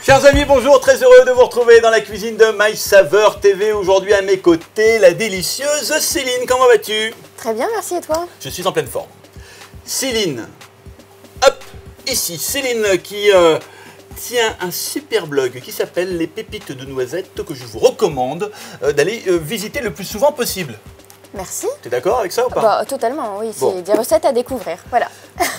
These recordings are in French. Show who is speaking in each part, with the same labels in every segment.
Speaker 1: Chers amis, bonjour, très heureux de vous retrouver dans la cuisine de My Saveur TV. Aujourd'hui à mes côtés, la délicieuse Céline. Comment vas-tu?
Speaker 2: Très bien, merci, et toi?
Speaker 1: Je suis en pleine forme. Céline, hop, ici, Céline qui tient un super blog qui s'appelle Les Pépites de Noisettes, que je vous recommande d'aller visiter le plus souvent possible.
Speaker 2: Merci.
Speaker 1: Tu es d'accord avec ça ou pas?
Speaker 2: Bah, totalement, oui, c'est des recettes à découvrir, voilà.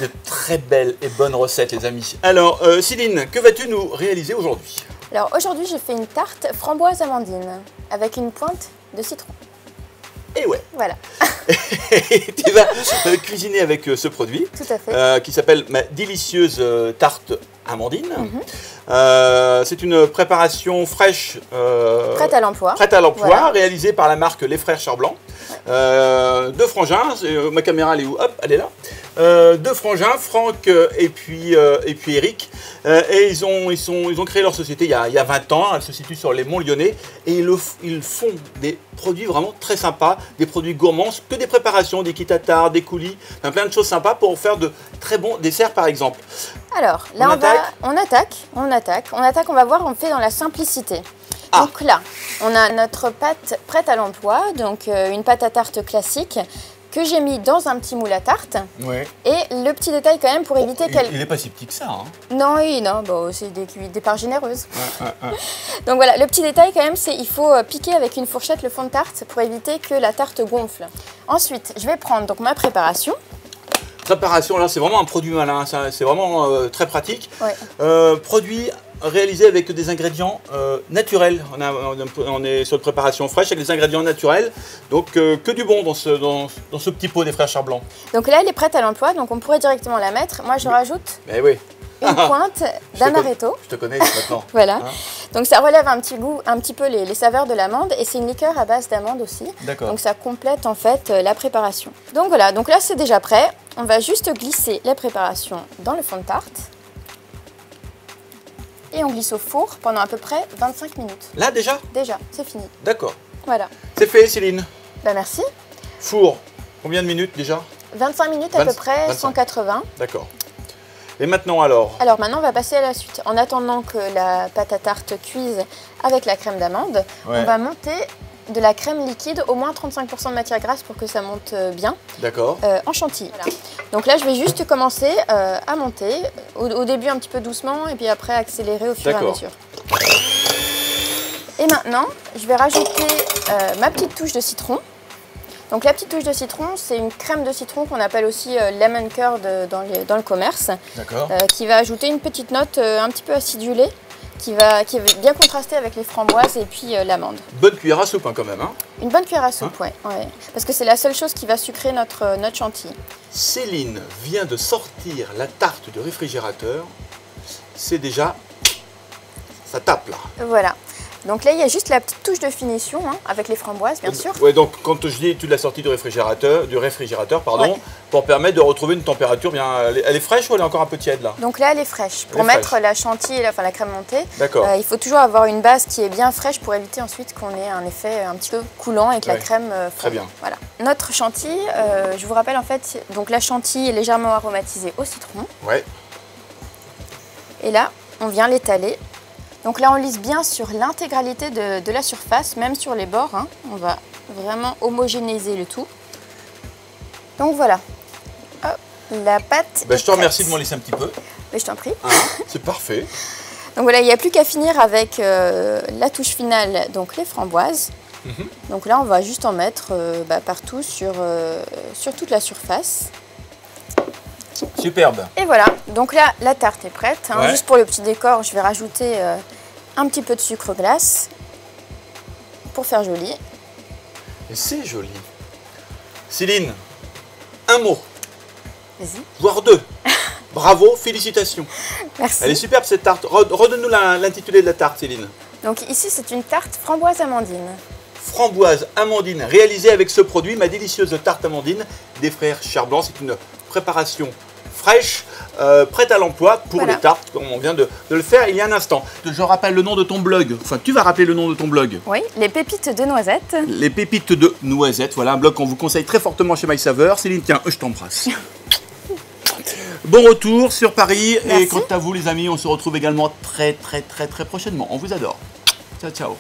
Speaker 1: De très belles et bonnes recettes, les amis. Alors, Céline, que vas-tu nous réaliser aujourd'hui?
Speaker 2: Alors, aujourd'hui, je fais une tarte framboise amandine avec une pointe de citron.
Speaker 1: Et ouais.
Speaker 2: Voilà.
Speaker 1: Tu vas cuisiner avec ce produit.
Speaker 2: Tout à fait.
Speaker 1: Qui s'appelle ma délicieuse tarte amandine. C'est une préparation fraîche.
Speaker 2: Prête à l'emploi.
Speaker 1: Prête à l'emploi,
Speaker 2: voilà.
Speaker 1: réalisée par la marque Les Frères Charblanc. Deux frangins, ma caméra elle est où? Hop, elle est là. Deux frangins, Franck et puis Eric. Et ils ont créé leur société il y a 20 ans. Elle se situe sur les Monts Lyonnais. Et ils font des produits vraiment très sympas, des produits gourmands, que des préparations, des kits à tarte, des coulis, enfin, plein de choses sympas pour faire de très bons desserts par exemple.
Speaker 2: Alors, là on attaque, on va voir, on fait dans la simplicité.
Speaker 1: Ah.
Speaker 2: Donc là, on a notre pâte prête à l'emploi, donc une pâte à tarte classique que j'ai mis dans un petit moule à tarte.
Speaker 1: Ouais.
Speaker 2: Et le petit détail quand même pour éviter qu'elle...
Speaker 1: Il n'est pas si petit que ça. Hein.
Speaker 2: Non, oui, non, bon, c'est des parts généreuses. Donc voilà, le petit détail quand même, c'est qu'il faut piquer avec une fourchette le fond de tarte pour éviter que la tarte gonfle. Ensuite, je vais prendre donc ma préparation.
Speaker 1: Préparation, là c'est vraiment un produit malin, c'est vraiment très pratique.
Speaker 2: Ouais.
Speaker 1: Produit réalisé avec des ingrédients naturels. On est sur une préparation fraîche avec des ingrédients naturels. Donc que du bon dans ce petit pot des Frères Charblanc.
Speaker 2: Donc là, elle est prête à l'emploi, donc on pourrait directement la mettre. Moi, je rajoute
Speaker 1: oui.
Speaker 2: une pointe d'amaretto.
Speaker 1: Je te connais maintenant.
Speaker 2: Voilà.
Speaker 1: Hein?
Speaker 2: Donc ça relève un petit peu les saveurs de l'amande et c'est une liqueur à base d'amande aussi.
Speaker 1: D'accord.
Speaker 2: Donc ça complète en fait la préparation. Donc voilà, donc là c'est déjà prêt. On va juste glisser la préparation dans le fond de tarte. Et on glisse au four pendant à peu près 25 minutes.
Speaker 1: Là déjà?
Speaker 2: Déjà, c'est fini.
Speaker 1: D'accord.
Speaker 2: Voilà.
Speaker 1: C'est fait, Céline.
Speaker 2: Bah merci.
Speaker 1: Four, combien de minutes déjà?
Speaker 2: 25 minutes à peu près,
Speaker 1: 25.
Speaker 2: 180.
Speaker 1: D'accord. Et maintenant alors?
Speaker 2: Alors maintenant on va passer à la suite. En attendant que la pâte à tarte cuise avec la crème d'amande, on va monter de la crème liquide, au moins 35% de matière grasse pour que ça monte bien.
Speaker 1: D'accord.
Speaker 2: En chantilly. Voilà. Donc là je vais juste commencer à monter, au début un petit peu doucement et puis après accélérer au fur et à mesure. Et maintenant je vais rajouter ma petite touche de citron. Donc la petite touche de citron, c'est une crème de citron qu'on appelle aussi lemon curd dans le commerce, qui va ajouter une petite note un petit peu acidulée, qui va bien contraster avec les framboises et puis l'amande.
Speaker 1: Bonne cuillère à soupe hein, quand même. Hein.
Speaker 2: Une bonne cuillère à soupe, ouais. Parce que c'est la seule chose qui va sucrer notre chantilly.
Speaker 1: Céline vient de sortir la tarte du réfrigérateur. C'est déjà... ça tape là.
Speaker 2: Voilà. Donc là, il y a juste la petite touche de finition, hein, avec les framboises, bien sûr.
Speaker 1: Ouais, donc quand je dis tu l'as sortie du réfrigérateur, pardon, pour permettre de retrouver une température bien... Elle est fraîche ou elle est encore un peu tiède là? Donc
Speaker 2: là, elle est fraîche. Pour mettre la chantilly, enfin la crème montée, il faut toujours avoir une base qui est bien fraîche pour éviter ensuite qu'on ait un effet un petit peu coulant et que la crème fonde.
Speaker 1: Très bien.
Speaker 2: Voilà. Notre chantilly, je vous rappelle en fait, donc la chantilly est légèrement aromatisée au citron.
Speaker 1: Ouais.
Speaker 2: Et là, on vient l'étaler. Donc là, on lisse bien sur l'intégralité de la surface, même sur les bords. Hein. On va vraiment homogénéiser le tout. Donc voilà. Hop, la pâte est
Speaker 1: je te remercie de m'en laisser un petit peu.
Speaker 2: Mais je t'en prie.
Speaker 1: Hein, c'est parfait.
Speaker 2: Donc voilà, il n'y a plus qu'à finir avec la touche finale, donc les framboises. Donc là, on va juste en mettre partout sur toute la surface.
Speaker 1: Superbe.
Speaker 2: Et voilà, donc là, la tarte est prête. Hein. Juste pour le petit décor, je vais rajouter un petit peu de sucre glace pour faire joli.
Speaker 1: Et c'est joli. Céline, un mot.
Speaker 2: Vas-y.
Speaker 1: Voire deux. Bravo, félicitations.
Speaker 2: Merci.
Speaker 1: Elle est superbe cette tarte. Redonne-nous l'intitulé de la tarte, Céline.
Speaker 2: Donc ici, c'est une tarte framboise amandine.
Speaker 1: Framboise amandine, réalisée avec ce produit, ma délicieuse tarte amandine des Frères Charblanc. C'est une préparation fraîche, prête à l'emploi pour les tartes, comme on vient de le faire il y a un instant. Je rappelle le nom de ton blog, enfin tu vas rappeler le nom de ton blog.
Speaker 2: Oui, Les Pépites de Noisettes.
Speaker 1: Les Pépites de Noisettes, voilà un blog qu'on vous conseille très fortement chez My Saveur. Céline, tiens, je t'embrasse. Bon retour sur Paris.
Speaker 2: Merci.
Speaker 1: Et quant à vous les amis, on se retrouve également très prochainement. On vous adore. Ciao, ciao.